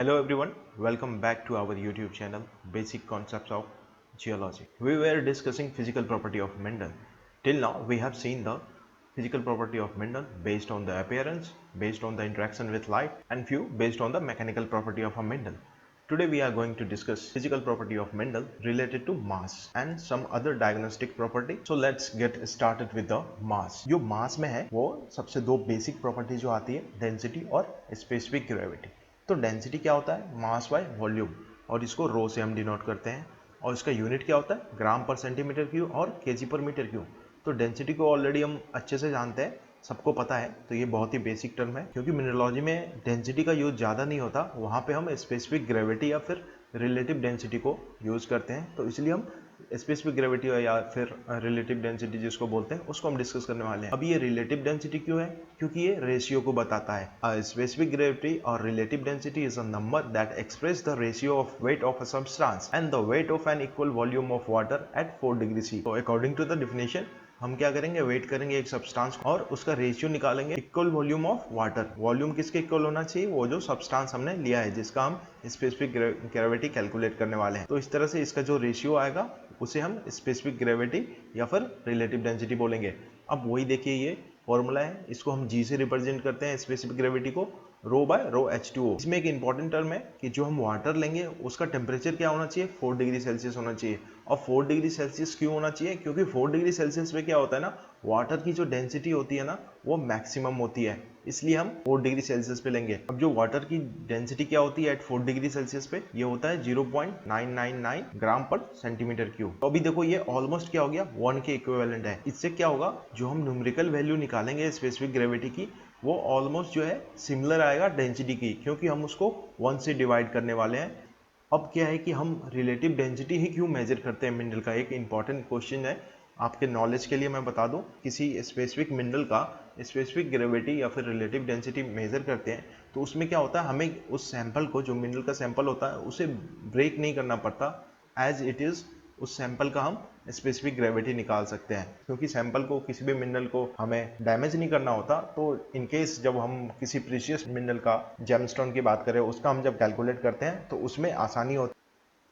Hello everyone, welcome back to our YouTube channel Basic Concepts of Geology. We were discussing physical property of mineral. Till now we have seen the physical property of mineral based on the appearance, based on the interaction with light and few based on the mechanical property of a mineral. Today we are going to discuss physical property of mineral related to mass and some other diagnostic property. So let's get started with the mass. जो mass में है वो सबसे दो basic property जो आती है density और specific gravity. तो डेंसिटी क्या होता है मास बाय वॉल्यूम और इसको रो से हम डिनोट करते हैं और इसका यूनिट क्या होता है ग्राम पर सेंटीमीटर क्यूब और केजी पर मीटर क्यूब। तो डेंसिटी को ऑलरेडी हम अच्छे से जानते हैं, सबको पता है, तो ये बहुत ही बेसिक टर्म है क्योंकि मिनरोलॉजी में डेंसिटी का यूज ज़्यादा नहीं होता, वहाँ पे हम स्पेसिफिक ग्रेविटी या फिर रिलेटिव डेंसिटी को यूज करते हैं। तो इसलिए हम स्पेसिफिक ग्रेविटी या फिर रिलेटिव डेंसिटी जिसको बोलते हैं उसको हम डिस्कस करने वाले हैं। अब ये रिलेटिव डेंसिटी क्यों है? क्योंकि ये रेशियो को बताता है। स्पेसिफिक ग्रेविटी और relative density is a number that express the ratio of weight of a substance and the weight of an equal volume of water at 4 degree C. तो according to the definition हम क्या करेंगे, wait करेंगे एक substance और उसका ratio निकालेंगे equal volume of water. Volume किसके इक्वल होना चाहिए? वो जो सब्सटेंस हमने लिया है जिसका हम स्पेसिफिक ग्रेविटी कैलकुलेट करने वाले हैं। तो इस तरह से इसका जो रेशियो आएगा उसे हम स्पेसिफिक ग्रेविटी या फिर रिलेटिव डेंसिटी बोलेंगे। अब वही देखिए ये फॉर्मूला है, इसको हम जी से रिप्रेजेंट करते हैं स्पेसिफिक ग्रेविटी को, रो बाय रो H2O। इसमें एक इंपॉर्टेंट टर्म है कि जो हम वाटर लेंगे उसका टेम्परेचर क्या होना चाहिए, 4 डिग्री सेल्सियस होना चाहिए। और 4 डिग्री सेल्सियस क्यों होना चाहिए? क्योंकि 4 डिग्री सेल्सियस पे क्या होता है ना, वाटर की जो डेंसिटी होती है ना वो मैक्सिमम होती है, इसलिए हम 4 डिग्री सेल्सियस पे लेंगे। अब जो वाटर की डेंसिटी क्या होती है एट 4 डिग्री सेल्सियस पे, ये होता है 0.999 ग्राम पर सेंटीमीटर क्यूब। तो अभी देखो ये ऑलमोस्ट क्या हो गया, 1 के इक्विवेलेंट है। इससे क्या होगा, जो हम न्यूमेरिकल वैल्यू निकालेंगे स्पेसिफिक ग्रेविटी की वो ऑलमोस्ट जो है सिमिलर आएगा डेंसिटी की, क्योंकि हम उसको 1 से डिवाइड करने वाले हैं। अब क्या है कि हम रिलेटिव डेंसिटी ही क्यों मेजर करते हैं मिनरल का, एक इंपॉर्टेंट क्वेश्चन है आपके नॉलेज के लिए मैं बता दूं। किसी स्पेसिफिक मिनरल का स्पेसिफिक ग्रेविटी या फिर रिलेटिव डेंसिटी मेजर करते हैं तो उसमें क्या होता है, हमें उस सैंपल को, जो मिनरल का सैंपल होता है उसे ब्रेक नहीं करना पड़ता, एज इट इज उस सैंपल का हम स्पेसिफिक ग्रेविटी निकाल सकते हैं। क्योंकि सैंपल को, किसी भी मिनरल को हमें डैमेज नहीं करना होता, तो इनकेस जब हम किसी प्रीशियस मिनरल का, जेमस्टोन की बात करें, उसका हम जब कैलकुलेट करते हैं तो उसमें आसानी होती है।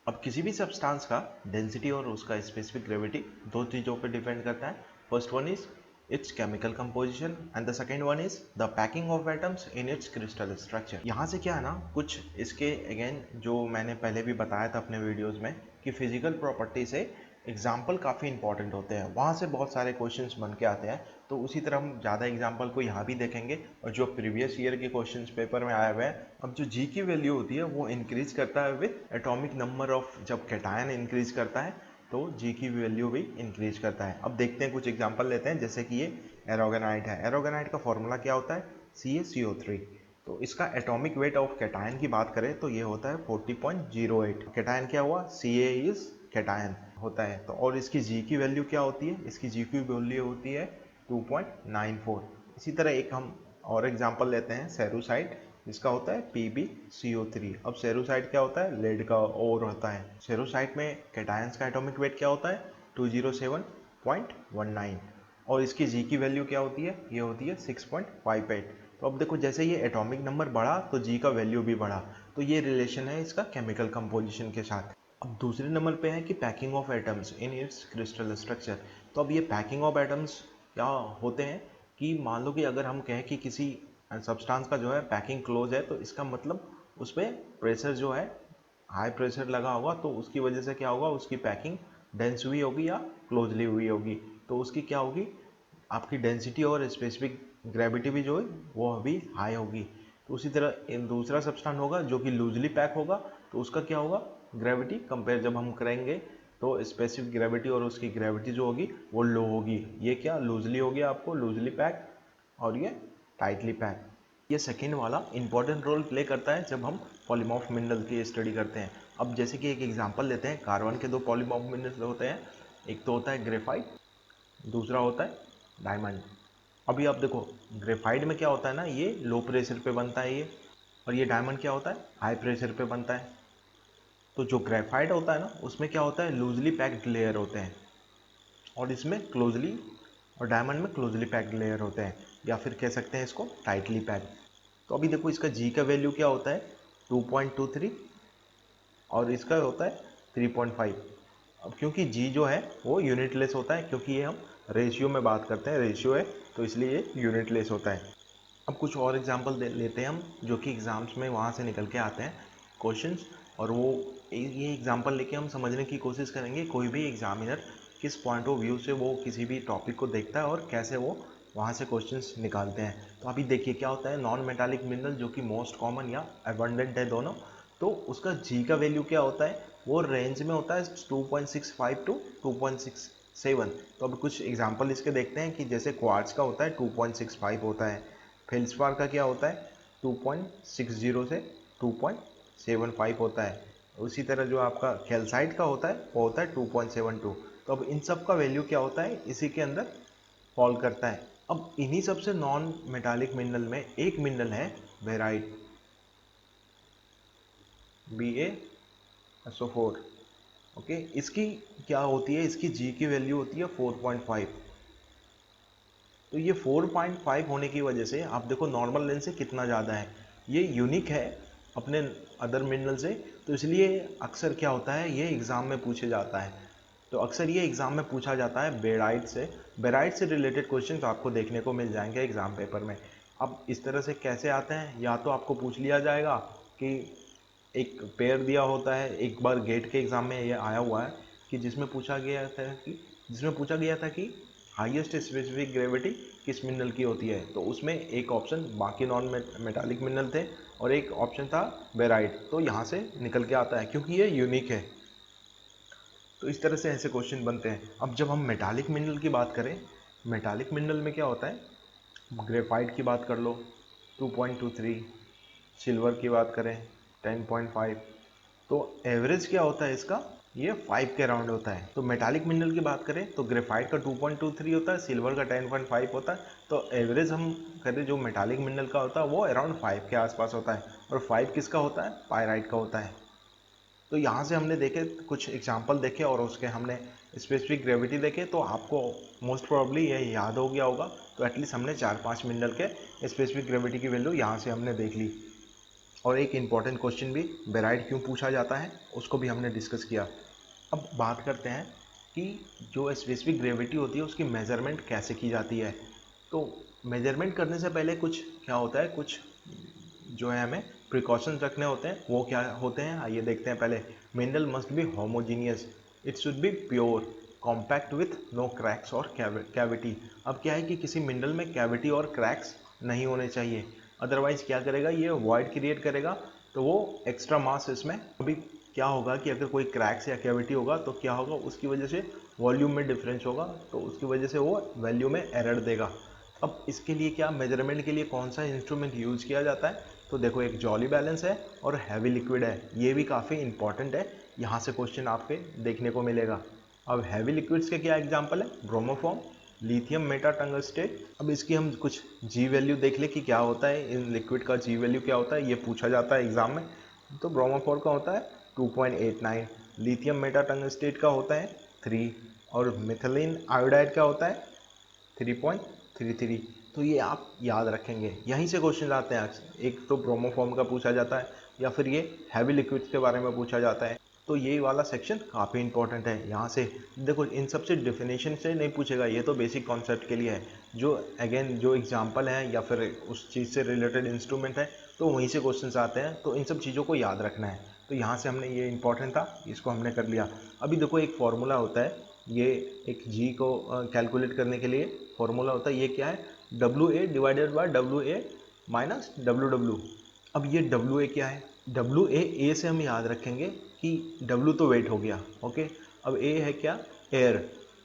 अब किसी भी सब्सटेंस का डेंसिटी और उसका स्पेसिफिक ग्रेविटी दो चीज़ों पर डिपेंड करता है। First one is its chemical composition and the second one is the packing of atoms in its crystal structure। यहाँ से क्या है ना, कुछ इसके अगेन जो मैंने पहले भी बताया था अपने वीडियोस में कि फिजिकल प्रॉपर्टी से एग्जाम्पल काफ़ी इंपॉर्टेंट होते हैं, वहाँ से बहुत सारे क्वेश्चंस बन के आते हैं। तो उसी तरह हम ज़्यादा एग्जाम्पल को यहाँ भी देखेंगे और जो प्रीवियस ईयर के क्वेश्चंस पेपर में आए हुए हैं। अब जो जी की वैल्यू होती है वो इंक्रीज करता है विद एटॉमिक नंबर ऑफ, जब कैटायन इंक्रीज करता है तो जी की वैल्यू भी इंक्रीज करता है। अब देखते हैं, कुछ एग्जांपल लेते हैं, जैसे कि ये एरोगेनाइट है। एरोगेनाइट का फॉर्मूला क्या होता है, CaCO3। तो इसका एटॉमिक वेट ऑफ कैटायन की बात करें तो ये होता है 40.08। कैटायन क्या हुआ, Ca इज कैटायन होता है। तो और इसकी जी की वैल्यू क्या होती है, इसकी जी की वैल्यू होती है 2.94। इसी तरह एक हम और एग्जांपल लेते हैं, सेरुसाइट, इसका होता है PbCO3। अब सेरुसाइट क्या होता है, लेड का ओर होता है। सेरुसाइट में कैटायंस का एटॉमिक वेट क्या होता है, 207.19 और इसकी जी की वैल्यू क्या होती है, ये होती है 6.58। तो अब देखो जैसे ये एटॉमिक नंबर बढ़ा तो जी का वैल्यू भी बढ़ा, तो ये रिलेशन है इसका केमिकल कंपोजिशन के साथ। अब दूसरे नंबर पे है कि packing of atoms in its crystal structure. तो अब ये पैकिंग ऑफ एटम्स क्या होते हैं कि मान लो कि अगर हम कहें कि किसी सब्सटेंस का जो है पैकिंग क्लोज है, तो इसका मतलब उस पर प्रेशर जो है, हाई प्रेशर लगा होगा, तो उसकी वजह से क्या होगा, उसकी पैकिंग डेंस हुई होगी या क्लोजली हुई होगी, तो उसकी क्या होगी, आपकी डेंसिटी और स्पेसिफिक ग्रेविटी भी जो है वो अभी हाई होगी। तो उसी तरह दूसरा सब्सटेंस होगा जो कि लूजली पैक होगा, तो उसका क्या होगा, ग्रेविटी कंपेयर जब हम करेंगे तो स्पेसिफिक ग्रेविटी और उसकी ग्रेविटी जो होगी वो लो होगी। ये क्या लूजली हो गया आपको, लूजली पैक, और ये टाइटली पैक। ये सेकेंड वाला इंपॉर्टेंट रोल प्ले करता है जब हम पॉलीमॉर्फ मिनरल की स्टडी करते हैं। अब जैसे कि एक एग्जांपल लेते हैं, कार्बन के दो पॉलीमॉर्फ मिनरल होते हैं, एक तो होता है ग्रेफाइट, दूसरा होता है डायमंड। अभी आप देखो ग्रेफाइट में क्या होता है ना, ये लो प्रेशर पे बनता है ये, और ये डायमंड क्या होता है, हाई प्रेशर पे बनता है। तो जो ग्रेफाइट होता है ना उसमें क्या होता है, लूजली पैक्ड लेयर होते हैं, और इसमें क्लोजली, और डायमंड में क्लोजली पैक्ड लेयर होते हैं, या फिर कह सकते हैं इसको टाइटली पैक्ड। तो अभी देखो इसका जी का वैल्यू क्या होता है, 2.23 और इसका होता है 3.5। अब क्योंकि जी जो है वो यूनिटलेस होता है, क्योंकि ये हम रेशियो में बात करते हैं, रेशियो है तो इसलिए ये यूनिटलेस होता है। अब कुछ और एग्जांपल लेते हैं हम, जो कि एग्ज़ाम्स में वहाँ से निकल के आते हैं क्वेश्चंस, और वो ये एग्जांपल लेके हम समझने की कोशिश करेंगे कोई भी एग्जामिनर किस पॉइंट ऑफ व्यू से वो किसी भी टॉपिक को देखता है और कैसे वो वहाँ से क्वेश्चंस निकालते हैं। तो अभी देखिए क्या होता है, नॉन मेटालिक मिनरल जो कि मोस्ट कॉमन या अबंडेंट है दोनों, तो उसका जी का वैल्यू क्या होता है, वो रेंज में होता है 2.65 टू 2.67। तो अब कुछ एग्जांपल इसके देखते हैं कि जैसे क्वार्ट्ज का होता है 2.65 होता है, फेल्सपार का क्या होता है 2.60 से 2.75 होता है, उसी तरह जो आपका कैल्साइट का होता है वो होता है 2.72। तो अब इन सब का वैल्यू क्या होता है इसी के अंदर फॉल करता है। अब इन्हीं सबसे नॉन मेटालिक मिनरल में एक मिनरल है बेराइट, BaSO4। ओके, इसकी क्या होती है, इसकी जी की वैल्यू होती है 4.5। तो ये 4.5 होने की वजह से आप देखो नॉर्मल लेंस से कितना ज़्यादा है, ये यूनिक है अपने अदर मिनरल से, तो इसलिए अक्सर क्या होता है ये एग्ज़ाम में पूछे जाता है। तो अक्सर ये एग्ज़ाम में पूछा जाता है बेराइट से रिलेटेड क्वेश्चन आपको देखने को मिल जाएंगे एग्ज़ाम पेपर में। अब इस तरह से कैसे आते हैं, या तो आपको पूछ लिया जाएगा कि एक पेयर दिया होता है, एक बार गेट के एग्ज़ाम में ये आया हुआ है कि जिसमें पूछा गया था कि हाईएस्ट स्पेसिफिक ग्रेविटी किस मिनरल की होती है, तो उसमें एक ऑप्शन बाकी नॉन मेटालिक मिनरल थे और एक ऑप्शन था बेराइट, तो यहाँ से निकल के आता है क्योंकि ये यूनिक है। तो इस तरह से ऐसे क्वेश्चन बनते हैं। अब जब हम मेटालिक मिनरल की बात करें, मेटालिक मिनरल में क्या होता है, ग्रेफाइट की बात कर लो 2.23, सिल्वर की बात करें 10.5, तो एवरेज क्या होता है इसका, ये 5 के अराउंड होता है। तो मेटालिक मिनरल की बात करें तो ग्रेफाइट का 2.23 होता है, सिल्वर का 10.5 होता है, तो एवरेज हम करें जो मेटालिक मिनरल का होता है वो अराउंड 5 के आसपास होता है। और 5 किसका होता है, पायराइट का होता है। तो यहाँ से हमने देखे कुछ एग्जाम्पल देखे और उसके हमने स्पेसिफिक ग्रेविटी देखे, तो आपको मोस्ट प्रोबेबली ये याद हो गया होगा। तो एटलीस्ट हमने 4-5 मिनरल के स्पेसिफिक ग्रेविटी की वैल्यू यहाँ से हमने देख ली। और एक इम्पॉर्टेंट क्वेश्चन भी बेराइट क्यों पूछा जाता है उसको भी हमने डिस्कस किया। अब बात करते हैं कि जो स्पेसिफिक ग्रेविटी होती है उसकी मेजरमेंट कैसे की जाती है। तो मेजरमेंट करने से पहले कुछ क्या होता है, कुछ जो है हमें प्रिकॉशंस रखने होते हैं, वो क्या होते हैं आइए देखते हैं। पहले, mineral must be homogeneous, it should be pure, compact with no cracks और कैविटी। अब क्या है कि किसी मिनरल में कैविटी और क्रैक्स नहीं होने चाहिए, अदरवाइज क्या करेगा ये वॉइड क्रिएट करेगा, तो वो एक्स्ट्रा मास इसमें अभी क्या होगा कि अगर कोई क्रैक्स या कैविटी होगा तो क्या होगा, उसकी वजह से वॉल्यूम में डिफरेंस होगा, तो उसकी वजह से वो वैल्यू में एरर देगा। अब इसके लिए क्या, मेजरमेंट के लिए कौन सा इंस्ट्रूमेंट यूज किया जाता है, तो देखो एक जॉली बैलेंस है और हैवी लिक्विड है, ये भी काफ़ी इंपॉर्टेंट है, यहाँ से क्वेश्चन आपके देखने को मिलेगा। अब हैवी लिक्विड्स के क्या एग्जाम्पल है, ब्रोमोफॉर्म, लिथियम मेटा टंगस्टेट। अब इसकी हम कुछ जी वैल्यू देख ले कि क्या होता है, इन लिक्विड का जी वैल्यू क्या होता है, ये पूछा जाता है एग्जाम में। तो ब्रोमोफॉर का होता है 2.89, लिथियम मेटा टंगस्टेट का होता है 3, और मिथिलीन आयोडाइड का होता है 3.33। तो ये आप याद रखेंगे, यहीं से क्वेश्चन आते हैं अक्सर। एक तो ब्रोमोफॉर्म का पूछा जाता है या फिर ये हैवी लिक्विड्स के बारे में पूछा जाता है, तो ये वाला सेक्शन काफ़ी इंपॉर्टेंट है। यहाँ से देखो इन सब से डिफिनेशन से नहीं पूछेगा, ये तो बेसिक कॉन्सेप्ट के लिए है। जो अगेन जो एग्जाम्पल है या फिर उस चीज़ से रिलेटेड इंस्ट्रूमेंट है तो वहीं से क्वेश्चन आते हैं, तो इन सब चीज़ों को याद रखना है। तो यहाँ से हमने ये इंपॉर्टेंट था, इसको हमने कर लिया। अभी देखो एक फॉर्मूला होता है, ये एक जी को कैलकुलेट करने के लिए फॉर्मूला होता है, ये क्या है, WA divided by WA minus WW। अब ये WA क्या है, WA से हम याद रखेंगे कि W तो वेट हो गया, ओके। अब A है क्या, एयर,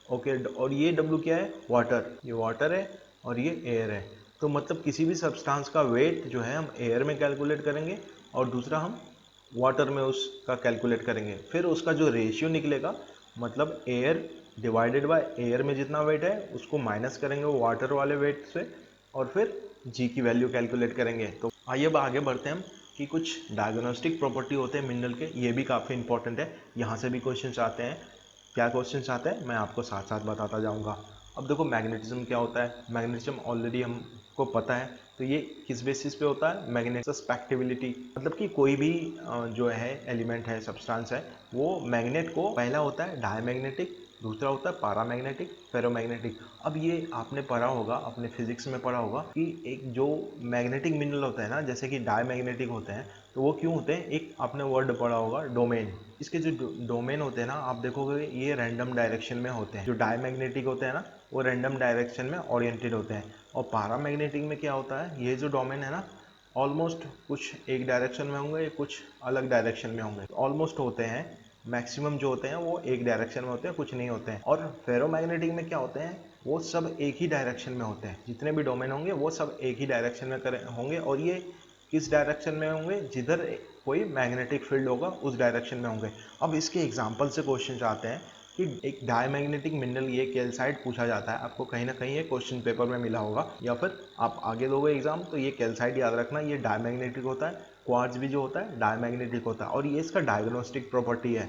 ओके। और ये W क्या है, वाटर, ये वाटर है और ये एयर है। तो मतलब किसी भी सब्सटेंस का वेट जो है हम एयर में कैलकुलेट करेंगे और दूसरा हम वाटर में उसका कैलकुलेट करेंगे, फिर उसका जो रेशियो निकलेगा, मतलब एयर डिवाइडेड बाय एयर में जितना वेट है उसको माइनस करेंगे वो वाटर वाले वेट से, और फिर जी की वैल्यू कैलकुलेट करेंगे। तो आइए अब आगे बढ़ते हैं हम कि कुछ डायग्नोस्टिक प्रॉपर्टी होते हैं मिनरल के, ये भी काफ़ी इंपॉर्टेंट है, यहाँ से भी क्वेश्चन आते हैं। क्या क्वेश्चन आते हैं मैं आपको साथ साथ बताता जाऊँगा। अब देखो मैग्नेटिज्म क्या होता है, मैग्नेटिज्म ऑलरेडी हम को पता है। तो ये किस बेसिस पे होता है? मैग्नेट सस्पेक्टिबिलिटी, मतलब कि कोई भी जो है एलिमेंट है, सब्सटेंस है, वो मैग्नेट को, पहला होता है डायमैग्नेटिक, दूसरा होता है पैरामैग्नेटिक, फेरोमैग्नेटिक। अब ये आपने पढ़ा होगा, अपने फिजिक्स में पढ़ा होगा कि एक जो मैग्नेटिक मिनरल होता है ना, जैसे कि डायमैग्नेटिक होते हैं, तो वो क्यों होते हैं? एक आपने वर्ड पढ़ा होगा डोमेन। इसके जो डोमेन होते हैं ना, आप देखोगे ये रैंडम डायरेक्शन में होते हैं। जो डायमैग्नेटिक होते हैं ना, वो रैंडम डायरेक्शन में ओरिएंटेड होते हैं। और पैरामैग्नेटिक में क्या होता है? ये जो डोमेन है ना, ऑलमोस्ट कुछ एक डायरेक्शन में होंगे, कुछ अलग डायरेक्शन में होंगे, ऑलमोस्ट होते हैं। मैक्सिमम जो होते हैं वो एक डायरेक्शन में होते हैं, कुछ नहीं होते हैं। और फेरोमैग्नेटिक में क्या होते हैं? वो सब एक ही डायरेक्शन में होते हैं। जितने भी डोमेन होंगे वो सब एक ही डायरेक्शन में होंगे। और ये किस डायरेक्शन में होंगे? जिधर कोई मैग्नेटिक फील्ड होगा उस डायरेक्शन में होंगे। अब इसके एग्जाम्पल से क्वेश्चन आते हैं कि एक डायमैग्नेटिक मिनरल, ये कैल्साइट पूछा जाता है, आपको कहीं ना कहीं ये क्वेश्चन पेपर में मिला होगा, या फिर आप आगे दोगे एग्जाम तो ये कैल्साइट याद रखना, ये डायमैग्नेटिक होता है। क्वार्ट्ज भी जो होता है डायमैग्नेटिक होता है, और ये इसका डायग्नोस्टिक प्रॉपर्टी है।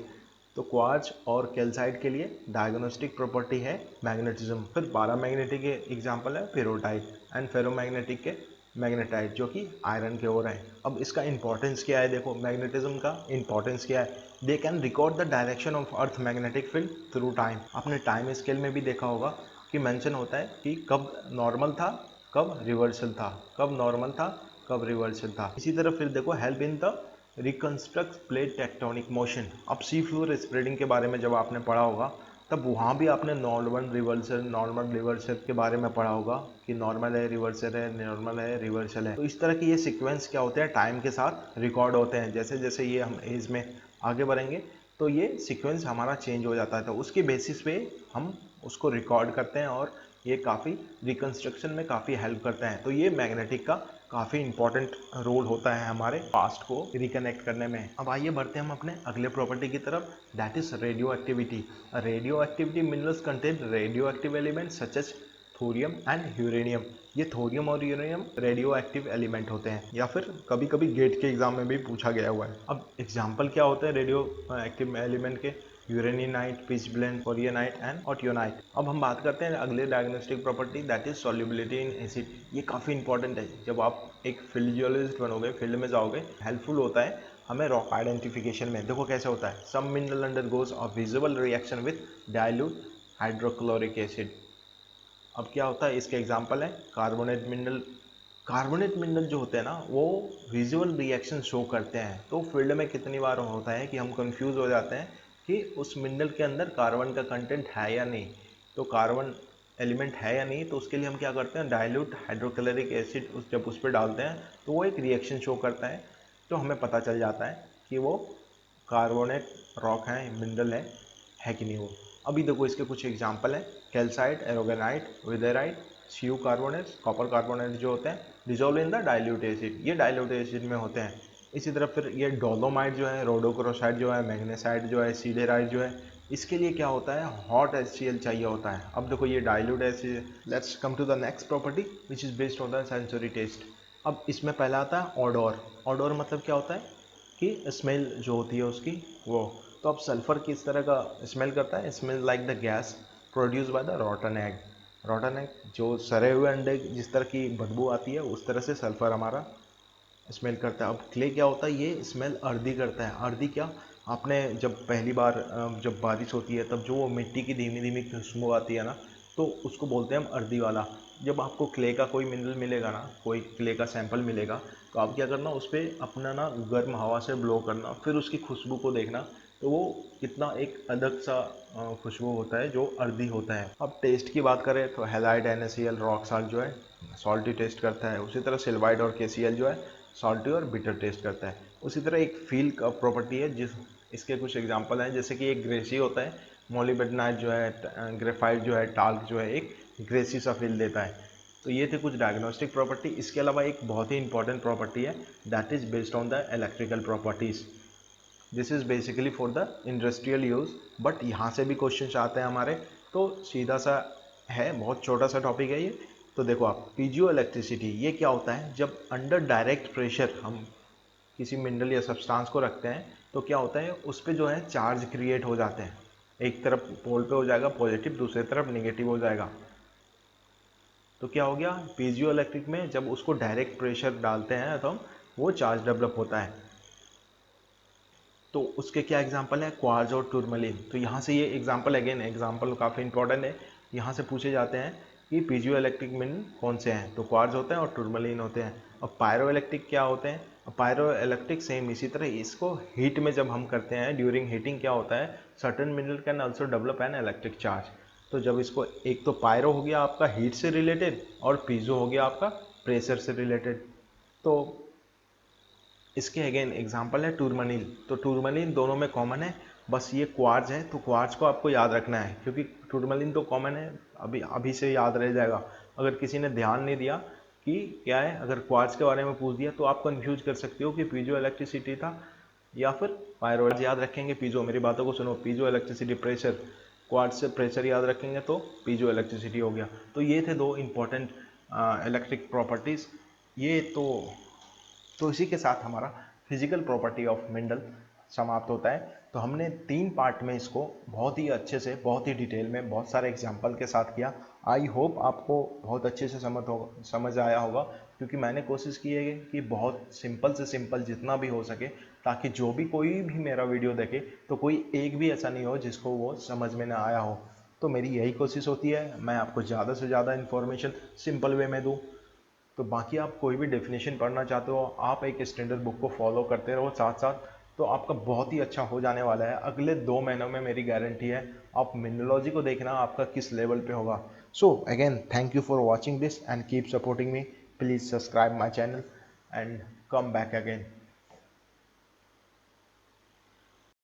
तो क्वार्ट्ज और कैल्साइट के लिए डायग्नोस्टिक प्रॉपर्टी है मैग्नेटिज्म। फिर पैरामैग्नेटिक के एग्जाम्पल है फेरोटाइट, एंड फेरोमैग्नेटिक के मैग्नेटाइट, जो कि आयरन के ओर है। अब इसका इंपॉर्टेंस क्या है? देखो मैग्नेटिज्म का इंपॉर्टेंस क्या है। They can record the direction of earth magnetic field through time. आपने टाइम स्केल में भी देखा होगा कि मेंशन होता है कि कब नॉर्मल था, कब रिवर्सल था, कब नॉर्मल था, कब रिवर्सल था। इसी तरह फिर देखो help in the reconstruct plate tectonic motion. अब सी फ्लोर स्प्रेडिंग के बारे में जब आपने पढ़ा होगा, तब वहाँ भी आपने नॉर्मल रिवर्सल के बारे में पढ़ा होगा कि नॉर्मल है, रिवर्सल है, नॉर्मल है, रिवर्सल है। तो इस तरह के ये सीक्वेंस क्या होते हैं? टाइम के साथ रिकॉर्ड होते हैं। जैसे जैसे ये हम एज में आगे बढ़ेंगे तो ये सीक्वेंस हमारा चेंज हो जाता है। तो उसके बेसिस पे हम उसको रिकॉर्ड करते हैं, और ये काफ़ी रिकंस्ट्रक्शन में काफ़ी हेल्प करता है। तो ये मैग्नेटिक का काफ़ी इंपॉर्टेंट रोल होता है हमारे पास्ट को रिकनेक्ट करने में। अब आइए बढ़ते हैं हम अपने अगले प्रॉपर्टी की तरफ, that is radio activity. Radio activity minerals contain radio active element such as thorium and uranium. ये थोरियम और यूरेनियम रेडियो एक्टिव एलिमेंट होते हैं, या फिर कभी कभी गेट के एग्जाम में भी पूछा गया हुआ है। अब एग्जाम्पल क्या होते हैं रेडियो एक्टिव एलिमेंट के? यूरेनिनाइट, पिचब्लेंड, कोरियनाइट एंड ऑटियोनाइट। अब हम बात करते हैं अगले diagnostic property, that is solubility in acid. ये काफ़ी इंपॉर्टेंट है। जब आप एक फील्ड जियोलॉजिस्ट बनोगे, फील्ड में जाओगे, हेल्पफुल होता है हमें रॉक आइडेंटिफिकेशन में। देखो कैसे होता है, some mineral undergoes a visible reaction with dilute hydrochloric acid. अब क्या होता है? इसके एग्जाम्पल है कार्बोनेट मिनरल। कार्बोनेट मिनरल जो होते हैं ना, वो विजुअल रिएक्शन शो करते हैं। तो फील्ड में कितनी बार होता है कि हम कंफ्यूज हो जाते हैं कि उस मिनरल के अंदर कार्बन का कंटेंट है या नहीं। तो कार्बन एलिमेंट है या नहीं, तो उसके लिए हम क्या करते हैं? डाइल्यूट हाइड्रोक्लोरिक एसिड जब उस पर डालते हैं तो वो एक रिएक्शन शो करता है। तो हमें पता चल जाता है कि वो कार्बोनेट रॉक है, मिनरल है कि नहीं वो। अभी देखो इसके कुछ एग्जाम्पल हैं, calcite, aragonite, witherite, CU carbonate, copper carbonate जो होते हैं dissolve in the dilute acid, ये डाइल्यूट एसिड में होते हैं। इसी तरह फिर ये डोलोमाइट जो है, रोडोक्रोसाइट जो है, मैग्नेसाइट जो है, सीडेराइट जो है, इसके लिए क्या होता है? हॉट HCl चाहिए होता है। अब देखो ये dilute acid. Let's come to the next property which is based on the sensory test. अब इसमें पहला आता है ऑडोर। ऑडोर मतलब क्या होता है कि स्मेल जो होती है उसकी, वो। तो अब सल्फर किस तरह का स्मेल करता है? Smell like the gas produce by the रॉटन egg. रॉटन egg, जो सड़े हुए अंडे जिस तरह की बदबू आती है, उस तरह से सल्फर हमारा स्मेल करता है। अब क्ले क्या होता है? ये स्मेल अर्दी करता है। अर्दी क्या? आपने जब पहली बार जब बारिश होती है, तब जो वो मिट्टी की धीमी धीमी खुशबू आती है ना, तो उसको बोलते हैं हम अर्दी वाला। जब आपको क्ले का कोई मिनरल मिलेगा ना, कोई क्ले का सैंपल मिलेगा, तो आप क्या करना, उस पर अपना ना गर्म हवा से ब्लो करना, फिर उसकी खुशबू को देखना, तो वो कितना एक अलग सा खुशबू होता है जो अर्दी होता है। अब टेस्ट की बात करें तो हैलाइड NaCl रॉक साल्ट जो है सॉल्टी टेस्ट करता है। उसी तरह सिल्वाइड और KCl जो है सॉल्टी और बिटर टेस्ट करता है। उसी तरह एक फील का प्रॉपर्टी है, जिस इसके कुछ एग्जांपल हैं, जैसे कि एक ग्रेसी होता है, मोलिब्डेनाइट जो है, ग्रेफाइट जो है, टाल्क जो है, एक ग्रेसी सा फील देता है। तो ये थे कुछ डायग्नोस्टिक प्रॉपर्टी। इसके अलावा एक बहुत ही इंपॉर्टेंट प्रॉपर्टी है, that is based on the electrical properties. This is basically for the industrial use, but यहाँ से भी क्वेश्चन आते हैं हमारे। तो सीधा सा है, बहुत छोटा सा टॉपिक है ये। तो देखो आप, पीजियो इलेक्ट्रिसिटी ये क्या होता है? जब अंडर डायरेक्ट प्रेशर हम किसी मिनरल या सब्सटेंस को रखते हैं, तो क्या होता है? उस पर जो है चार्ज क्रिएट हो जाते हैं। एक तरफ पोल पे हो जाएगा पॉजिटिव, दूसरी तरफ निगेटिव हो जाएगा। तो क्या हो गया, पीजियो इलेक्ट्रिक में जब उसको डायरेक्ट प्रेशर डालते हैं तो वो चार्ज डेवलप होता है। तो उसके क्या एग्जांपल है, क्वार्ज और टूरमलिन। तो यहाँ से ये एग्जांपल, अगेन एग्जांपल काफ़ी इंपॉर्टेंट है, यहाँ से पूछे जाते हैं कि पीजियो इलेक्ट्रिक मिनरल कौन से हैं। तो क्वार्ज होते हैं और टूरमलिन होते हैं। और पायरो इलेक्ट्रिक क्या होते हैं, पायरो इलेक्ट्रिक सेम इसी तरह, इसको हीट में जब हम करते हैं, ड्यूरिंग हीटिंग क्या होता है, certain mineral can also develop an electric charge. तो जब इसको, एक तो पायरो हो गया आपका हीट से रिलेटेड और पीजो हो गया आपका प्रेशर से रिलेटेड। तो इसके अगेन एग्जांपल है टूरमलिन। तो टूरमलिन दोनों में कॉमन है, बस ये क्वार्ज है, तो क्वार्ज को आपको याद रखना है क्योंकि टूरमलिन तो कॉमन है, अभी अभी से याद रह जाएगा। अगर किसी ने ध्यान नहीं दिया कि क्या है, अगर क्वार्ज के बारे में पूछ दिया तो आप कंफ्यूज कर सकते हो कि पीजो इलेक्ट्रिसिटी था या फिर पायरो। याद रखेंगे पीजो, मेरी बातों को सुनो, पीजो इलेक्ट्रिसिटी प्रेशर, क्वार्ज से प्रेशर याद रखेंगे तो पीजो इलेक्ट्रिसिटी हो गया। तो ये थे दो इंपॉर्टेंट इलेक्ट्रिक प्रॉपर्टीज। ये तो इसी के साथ हमारा फिजिकल प्रॉपर्टी ऑफ मिनरल समाप्त होता है। तो हमने 3 पार्ट में इसको बहुत ही अच्छे से, बहुत ही डिटेल में, बहुत सारे एग्जाम्पल के साथ किया। आई होप आपको बहुत अच्छे से समझ आया होगा, क्योंकि मैंने कोशिश की है कि बहुत सिंपल से सिंपल जितना भी हो सके, ताकि जो भी कोई भी मेरा वीडियो देखे तो कोई एक भी ऐसा नहीं हो जिसको वो समझ में ना आया हो। तो मेरी यही कोशिश होती है, मैं आपको ज़्यादा से ज़्यादा इन्फॉर्मेशन सिंपल वे में दूँ। तो बाकी आप कोई भी डेफिनेशन पढ़ना चाहते हो, आप एक स्टैंडर्ड बुक को फॉलो करते रहो साथ साथ, तो आपका बहुत ही अच्छा हो जाने वाला है। अगले 2 महीनों में मेरी गारंटी है। आप मिनरोलॉजी को देखना आपका किस लेवल पे होगा। So again thank you for watching this and keep supporting me. Please subscribe my channel and come back again.